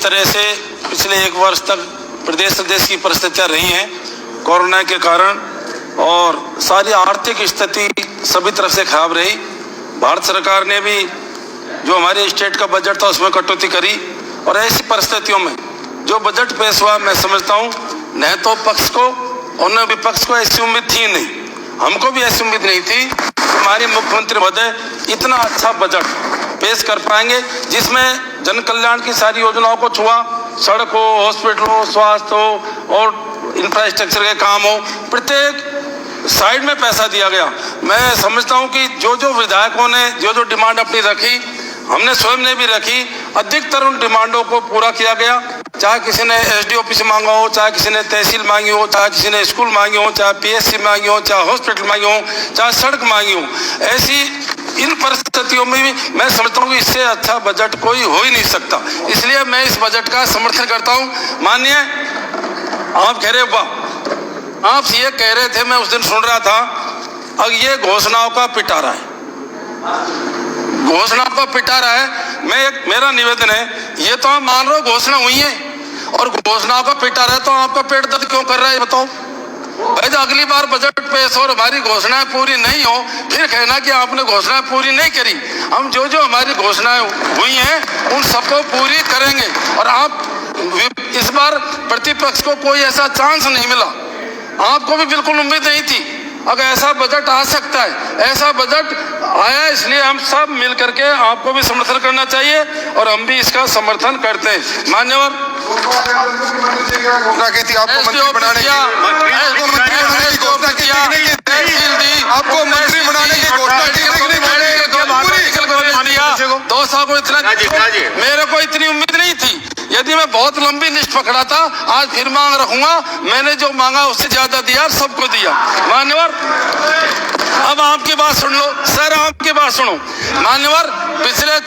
तरह से पिछले 1 वर्ष तक प्रदेश की परिस्थितियां रही हैं कोरोना के कारण, और सारी आर्थिक स्थिति सभी तरफ से खराब रही। भारत सरकार ने भी जो हमारे स्टेट का बजट था उसमें कटौती करी, और ऐसी परिस्थितियों में जो बजट पेश हुआ, मैं समझता हूँ न तो पक्ष को और न विपक्ष को ऐसी उम्मीद थी नहीं, हमको भी ऐसी उम्मीद नहीं थी कि हमारे मुख्यमंत्री महोदय इतना अच्छा बजट पेश कर पाएंगे जिसमें जन कल्याण की सारी योजनाओं को छुआ, सड़क हो, हॉस्पिटल हो, स्वास्थ्य हो और इंफ्रास्ट्रक्चर के काम हो, प्रत्येक साइड में पैसा दिया गया। मैं समझता हूं कि जो जो विधायकों ने जो डिमांड अपनी रखी, हमने स्वयं ने भी रखी, अधिकतर उन डिमांडों को पूरा किया गया। चाहे किसी ने एसडी ऑफिस मांगा हो, चाहे किसी ने तहसील मांगी हो, चाहे किसी ने स्कूल मांगी हो, चाहे पीएससी मांगी हो, चाहे हॉस्पिटल मांगी हो, चाहे सड़क मांगी हो, ऐसी इन परिस्थितियों में भी मैं समझता हूँ कि इससे अच्छा बजट कोई हो ही नहीं सकता। इसलिए मैं इस बजट का समर्थन करता हूँ। माननीय आप कह रहे, वाह, आप ये कह रहे थे, मैं उस दिन सुन रहा था, अब ये घोषणाओं का पिटारा है, घोषणाओं का पिटारा है। मेरा निवेदन है, ये तो आप मान रहे हो घोषणा हुई है और घोषणाओं का पिटारा है, तो आपका पेट दर्द क्यों कर रहा है बताओ भाई? तो अगली बार बजट पेश और हमारी घोषणाएं पूरी नहीं हो, फिर कहना कि आपने घोषणाएं पूरी नहीं करी। हम जो जो हमारी घोषणाएं हुई हैं उन सबको पूरी करेंगे, और आप इस बार प्रतिपक्ष को कोई ऐसा चांस नहीं मिला, आपको भी बिल्कुल उम्मीद नहीं थी अगर ऐसा बजट आ सकता है। ऐसा बजट आया, इसलिए हम सब मिल करके आपको भी समर्थन करना चाहिए और हम भी इसका समर्थन करते हैं। मान्यवर आपको मंत्री बनाने की घोषणा की नहीं, आपको मंत्री बनाने की घोषणा की नहीं, 2 साल को इतना, मेरे को इतनी उम्मीद नहीं थी। यदि मैं बहुत लंबी लिस्ट पकड़ा था, आज फिर मांग रखूंगा, मैंने जो मांगा उससे ज्यादा दिया, सबको दिया। मान्यवर अब आपकी बात सुन लो सर, आपकी बात सुनो। मान्यवर पिछले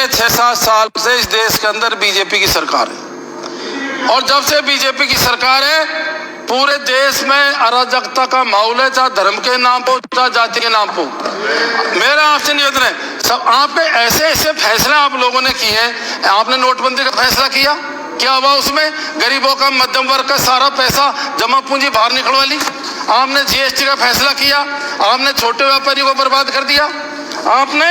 6-7 साल से इस देश के अंदर बीजेपी की सरकार है, और जब से बीजेपी की सरकार है पूरे देश में अराजकता का माहौल है, चाहे धर्म के नाम पर, चाहे जाति के नाम पर। मेरा आपसे निवेदन है, सब आप पे ऐसे ऐसे फैसले आप लोगों ने किए हैं। आपने नोटबंदी का फैसला किया, क्या हुआ उसमें? गरीबों का, मध्यम वर्ग का सारा पैसा जमा पूंजी बाहर निकलवा ली। आपने जीएसटी का फैसला किया, आपने छोटे व्यापारियों को बर्बाद कर दिया। आपने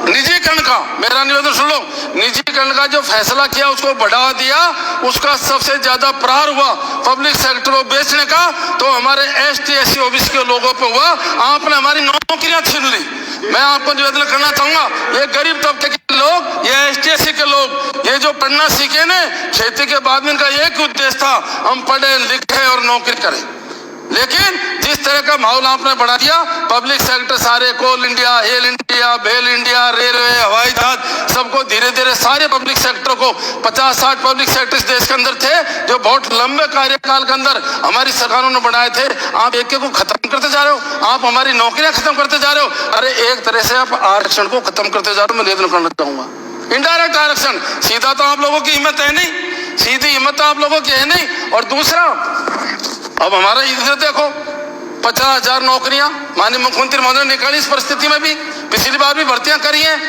निजीकरण का, मेरा निवेदन सुन लो, निजीकरण का जो फैसला किया उसको बढ़ावा दिया, उसका सबसे ज्यादा प्रहार हुआ पब्लिक सेक्टर को बेचने का, तो हमारे एसटी एससी ओबीसी के लोगों पे हुआ। आपने हमारी नौकरियां छीन ली। मैं आपको निवेदन करना चाहूंगा, ये गरीब तबके के लोग, ये एसटी एससी के लोग, ये जो पढ़ना सीखे ने, खेती के बाद में इनका एक उद्देश्य था, हम पढ़े लिखे और नौकरी करें। लेकिन जिस तरह का माहौल आपने बढ़ा दिया, पब्लिक सेक्टर सारे, Coal India, HAL India, BEL India, railway, हवाई जहाज, सबको धीरे धीरे सारे पब्लिक सेक्टर को 50-60 पब्लिक सेक्टर इस देश के अंदर थे जो बहुत लंबे कार्यकाल के अंदर हमारी सरकारों ने बनाए थे। आप एक को खत्म करते जा रहे हो, आप हमारी नौकरियां खत्म करते जा रहे हो। अरे एक तरह से आप आरक्षण को खत्म करते जा रहे हो। मैं निवेदन करना चाहूंगा, इनडायरेक्ट आरक्षण, सीधा तो आप लोगों की हिम्मत है नहीं, सीधी हिम्मत आप लोगों की है नहीं। और दूसरा, अब हमारा इधर देखो 50,000 नौकरियां माननीय मुख्यमंत्री महोदय ने निकाली, इस परिस्थिति में भी पिछली बार भी भर्तियां करी हैं,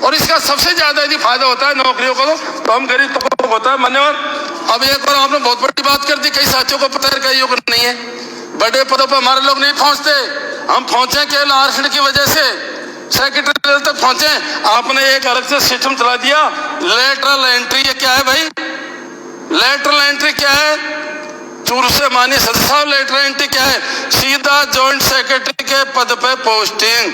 और इसका सबसे ज्यादा यदि फायदा होता है नौकरियों को तो हम गरीब तबके को होता है। मान्यवर अब एक और आपने बहुत बड़ी बात कर दी, कई साथियों को पता है, कईयों को नहीं है। बड़े पदों पर हमारे लोग नहीं पहुंचते, हम पहुंचे केवल आरक्षण की वजह से, सेक्रेटरी लेवल तक पहुंचे। आपने एक अलग से सिस्टम चला दिया, लेटरल एंट्री। ये क्या है भाई? लेटरल एंट्री क्या है? चूरू से माननीय सदस्य साहब, लेटर एंट्री क्या है? सीधा जॉइंट सेक्रेटरी के पद पे पोस्टिंग।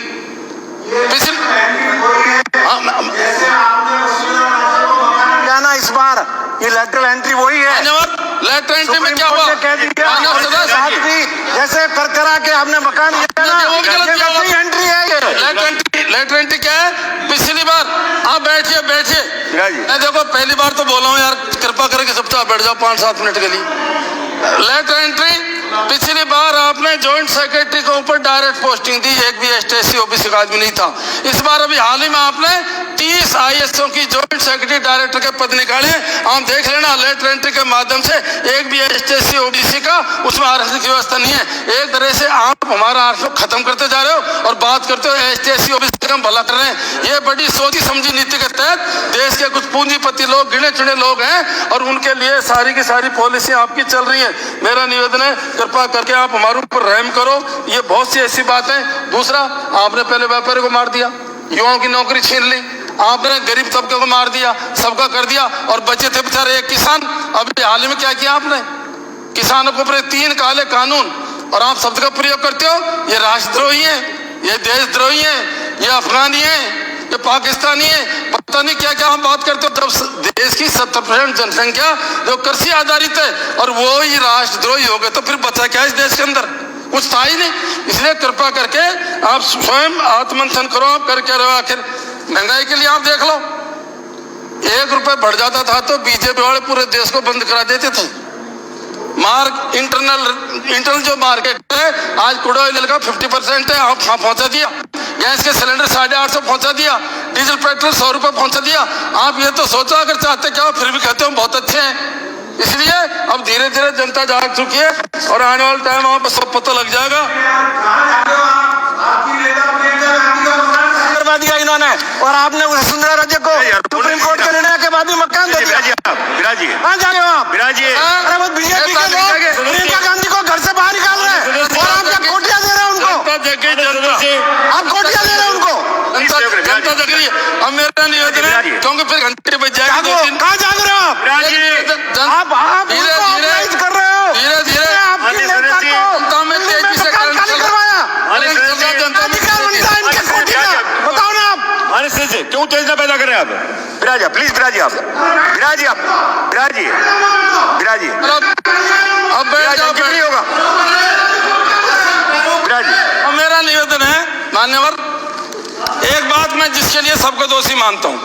क्या ना इस बार ये लेटरल एंट्री वही है। लेटर एंट्री में क्या हुआ? जैसे कर करा के हमने मकान लिया ना, एंट्री है ये। लेटर एंट्री क्या है? पिछली बार आप बैठिए मैं देखो पहली बार तो बोला हूँ यार, कृपा करके चुपचाप बैठ जाओ 5-7 मिनट के लिए। लेटर एंट्री पिछली बार आपने जॉइंट सेक्रेटरी के ऊपर डायरेक्ट पोस्टिंग दी, एक भी एसटी एससी ओबीसी का आदमी नहीं था। इस बार अभी हाल ही में आपने 30 ISO की जॉइंट सेक्रेटरी डायरेक्टर के पद निकाले। आप देख लेना, लेटर एंट्री के माध्यम से एक भी ST/SC OBC का उसमें आरक्षण की व्यवस्था नहीं है। एक तरह से आप हमारा आरक्षण खत्म करते जा रहे हो और बात करते हो ST/SC OBC का भला कर रहे हैं। ये बड़ी सोची समझी नीति के तहत देश के कुछ पूंजीपति लोग, गिने चुने लोग हैं और उनके लिए सारी की सारी पॉलिसी आपकी चल रही है। मेरा निवेदन है, कृपा करके आप हमारे ऊपर रहम करो। ये बहुत सी ऐसी बात है। दूसरा, आपने पहले व्यापारी को मार दिया, युवाओं की नौकरी छीन ली, आपने गरीब तबके को मार दिया, सबका कर दिया और बचे थे बेचारे एक किसान। अभी हाल ही में क्या किया आपने? किसानों को ऊपर 3 काले कानून और आप शब्द का प्रयोग करते हो। ये राष्ट्रद्रोही है, ये देशद्रोही है, ये अफगानी है, ये पाकिस्तानी है, पता नहीं क्या क्या हम बात करते हो। जब देश की 70% जनसंख्या जो कृषि आधारित है और वो ही राष्ट्रद्रोही हो गए तो फिर बचा क्या इस देश के अंदर? कुछ था ही नहीं। इसलिए कृपा करके आप स्वयं आत्ममंथन करो। आप करके रहो। आखिर महंगाई के लिए आप देख लो, 1 रुपए बढ़ जाता था तो बीजेपी वाले पूरे देश को बंद करा देते थे। इंटरनल जो मार्केट है आज क्रूड ऑयल का 50% है, आप पहुंचा दिया। गैस के सिलेंडर 850 पहुंचा दिया, डीजल पेट्रोल 100 रुपए पहुंचा दिया। आप ये तो सोचो अगर चाहते क्या, फिर भी कहते हो बहुत अच्छे हैं। इसलिए अब धीरे धीरे जनता जाग चुकी है और आने वाले टाइम वहां पर सब पता लग जाएगा। करवा दिया इन्होंने और आपने वसुंधरा राजे को सुप्रीम कोर्ट के निर्णय के बाद भी मकान दे दिया। कहाँ जा रहे हो आप? अरे वो बीजेपी के लोग प्रियंका गांधी को घर से बाहर निकाल रहे हैं और आप क्या कोटियां दे रहे हैं उनको? आप कोटियां दे रहे हैं उनको। जनता जग रही है। अब मेरा निवेदन है, क्योंकि फिर घंटे बज जाएगी। कहाँ जाग रहे हो आप? आप धीरे धीरे कर रहे हो। धीरे धीरे आपकी नेता को जनता में तेजी से मकान खाली करवाया। अधिकार बनता है इनके कोटी का। बताओ ना आप। क्यों तेजना पैदा कर रहे हैं आप? विराजिए प्लीज, विराजिए आप, विराजिए आप, विराजिए, विराजिए। अब बैठ जाओ, नहीं होगा, विराजिए। अब मेरा निवेदन है मान्यवर, एक बात मैं जिसके लिए सबको दोषी मानता हूँ।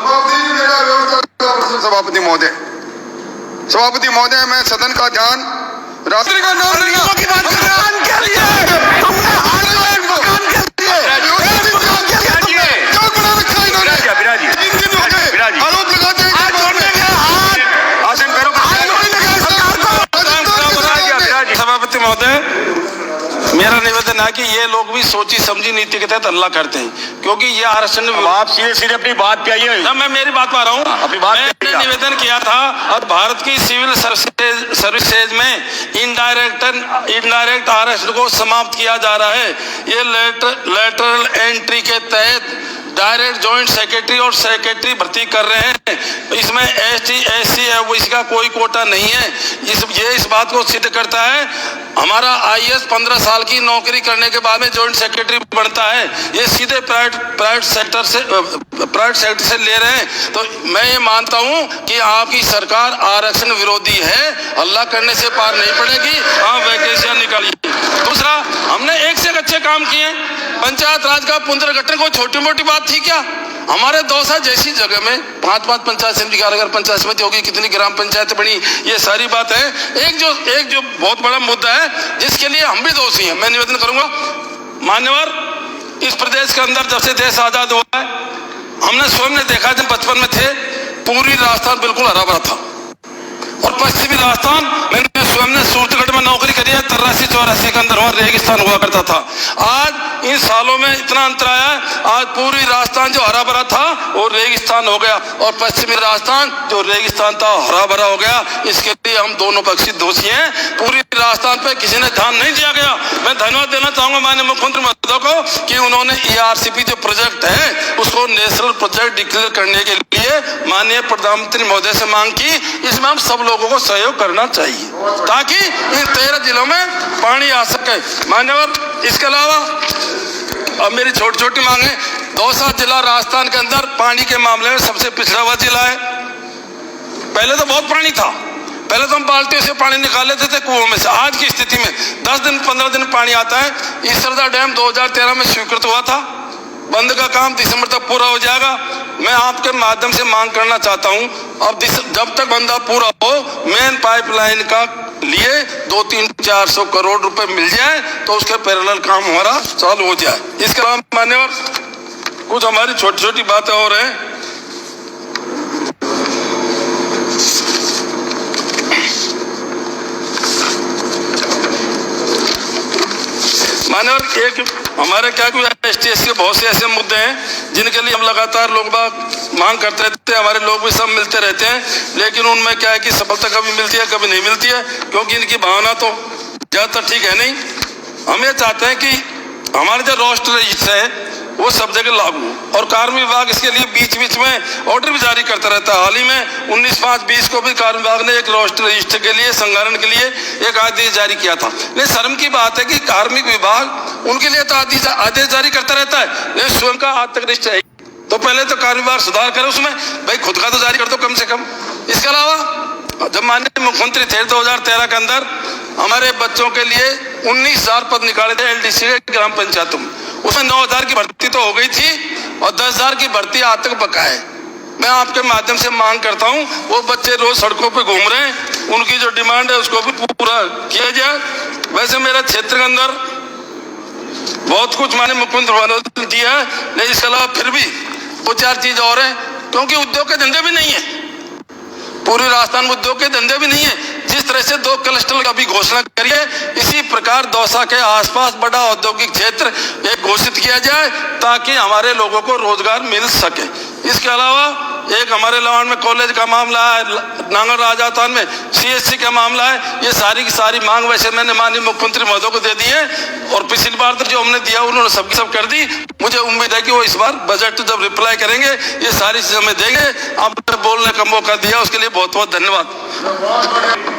सभापति महोदय, सभापति महोदय, मैं सदन का ध्यान रात्रि का नाम की बात कर रहे हैं। के लिए हमने हार गए मकान के लिए। आरोप लगाते हैं आसन पैरों सभापति महोदय, मेरा निवेदन है कि ये लोग भी सोची समझी नीति के तहत हल्ला करते हैं, क्योंकि ये आरक्षण। आप सीधे सीधे अपनी बात पे आइए। मैं मेरी बात पा रहा हूँ। अपनी बात मैंने निवेदन किया था, अब भारत की सिविल सर्विसेज में इनडायरेक्ट आरक्षण को समाप्त किया जा रहा है। ये लेटरल एंट्री के तहत डायरेक्ट जॉइंट सेक्रेटरी और सेक्रेटरी भर्ती कर रहे हैं। इसमें ST/SC OBC का कोई कोटा नहीं है। ये इस बात को सिद्ध करता है। हमारा IAS 15 साल की नौकरी करने के बाद में जॉइंट सेक्रेटरी बनता है। ये सीधे प्राइवेट सेक्टर से ले रहे हैं। तो मैं ये मानता हूँ कि आपकी सरकार आरक्षण विरोधी है। अल्लाह करने से पार नहीं पड़ेगी। हाँ, वैकेंसियां निकालिए। दूसरा, हमने एक से एक अच्छे काम किए। पंचायत राज का पुनर्गठन कोई छोटी मोटी बात थी क्या? हमारे दौसा जैसी जगह में 5 पंचायत समिति, अगर पंचायत समिति होगी, कितनी ग्राम पंचायत बनी, ये सारी बात है। एक जो बहुत बड़ा मुद्दा है जिसके लिए हम भी दोषी हैं। मैं निवेदन करूंगा मान्यवर, इस प्रदेश के अंदर जब से देश आजाद हुआ है, हमने स्वयं ने देखा, जब बचपन में थे पूरी राजस्थान बिल्कुल हरा भरा था और पश्चिमी राजस्थान, मैंने स्वयं ने सूरतगढ़ में नौकरी करी है, 83-84 के अंदर वहां रेगिस्तान हुआ करता था। आज इन सालों में इतना अंतर आया है, आज पूरी राजस्थान जो हरा भरा था वो रेगिस्तान हो गया और पश्चिमी राजस्थान जो रेगिस्तान था हरा भरा हो गया। इसके लिए हम दोनों पक्षी दोषी हैं। पूरी राजस्थान पे किसी ने ध्यान नहीं दिया गया। मैं धन्यवाद देना चाहूंगा माननीय मुख्यमंत्री महोदय को कि उन्होंने ERCP जो प्रोजेक्ट है उसको नेशनल प्रोजेक्ट डिक्लेयर करने के लिए माननीय प्रधानमंत्री महोदय से मांग की। इसमें हम सब लोगों को सहयोग करना चाहिए ताकि इन 13 जिलों में पानी आ सके। मान्यवर, इसके अलावा अब मेरी छोटी छोटी मांगे। दौसा जिला राजस्थान के अंदर पानी के मामले में सबसे पिछड़ा हुआ जिला है। पहले तो बहुत पानी था, पहले तो हम बाल्टियों से पानी निकाल लेते थे कुओं में से। आज की स्थिति में 10 दिन 15 दिन पानी आता है। ईसरदा डैम 2013 में स्वीकृत हुआ था, बंद का काम दिसंबर तक पूरा हो जाएगा। मैं आपके माध्यम से मांग करना चाहता हूं, अब जब तक बंदा पूरा हो, मेन पाइपलाइन का लिए 200-400 करोड़ रुपए मिल जाए तो उसके पैरेलल काम हमारा चालू हो जाए। इसके अलावा मान्यवर, कुछ हमारी छोटी छोटी बातें और हैं। मानव एक हमारे क्या कोई ST SC के बहुत से ऐसे मुद्दे हैं जिनके लिए हम लगातार लोग बाग मांग करते रहते हैं, हमारे लोग भी सब मिलते रहते हैं, लेकिन उनमें क्या है कि सफलता कभी मिलती है कभी नहीं मिलती है, क्योंकि इनकी भावना तो ज़्यादातर ठीक है नहीं। हम ये चाहते हैं कि हमारे जो राष्ट्रीय रजिस्टर है वो सब जगह लागू, और कार्मिक विभाग इसके लिए बीच बीच में ऑर्डर भी जारी करता रहता है। हाल ही में 19/5/20 को भी कार्मिक विभाग ने एक राष्ट्रीय रजिस्टर के लिए संगारण के लिए एक आदेश जारी किया था। लेकिन शर्म की बात है कि कार्मिक विभाग उनके लिए तो आदेश जारी करता रहता है, लेकिन स्वयं का आज तक रजिस्टर है। तो पहले तो कार्मिक विभाग सुधार करे उसमें, भाई खुद का तो जारी कर दो कम से कम। इसके अलावा जब माननीय मुख्यमंत्री थे 2013 के अंदर हमारे बच्चों के लिए 19,000 पद निकाले थे LDC के ग्राम पंचायतों में, उसमें 9,000 की भर्ती तो हो गई थी और 10,000 की भर्ती आज तक बका है। मैं आपके माध्यम से मांग करता हूं, वो बच्चे रोज सड़कों पे घूम रहे हैं, उनकी जो डिमांड है उसको भी पूरा किया जाए। वैसे मेरा क्षेत्र के अंदर बहुत कुछ माननीय मुख्यमंत्री ने दिया है, लेकिन इसके अलावा फिर भी 2-4 चीज और है, क्योंकि उद्योग के धंधे भी नहीं है, पूरे राजस्थान में उद्योग के धंधे भी नहीं है। जिस तरह से 2 क्लस्टर का भी घोषणा करिए, इसी प्रकार दौसा के आसपास बड़ा औद्योगिक क्षेत्र एक घोषित किया जाए ताकि हमारे लोगों को रोजगार मिल सके। इसके अलावा एक हमारे लवान में कॉलेज का मामला है, नांगल राजस्थान में CSC का मामला है। ये सारी की सारी मांग वैसे मैंने माननीय मुख्यमंत्री महोदय को दे दी है, और पिछली बार जो हमने दिया उन्होंने सब कर दी। मुझे उम्मीद है कि वो इस बार बजट जब रिप्लाई करेंगे ये सारी चीजें हमें देंगे। आपने बोलने का मौका दिया उसके लिए बहुत बहुत धन्यवाद।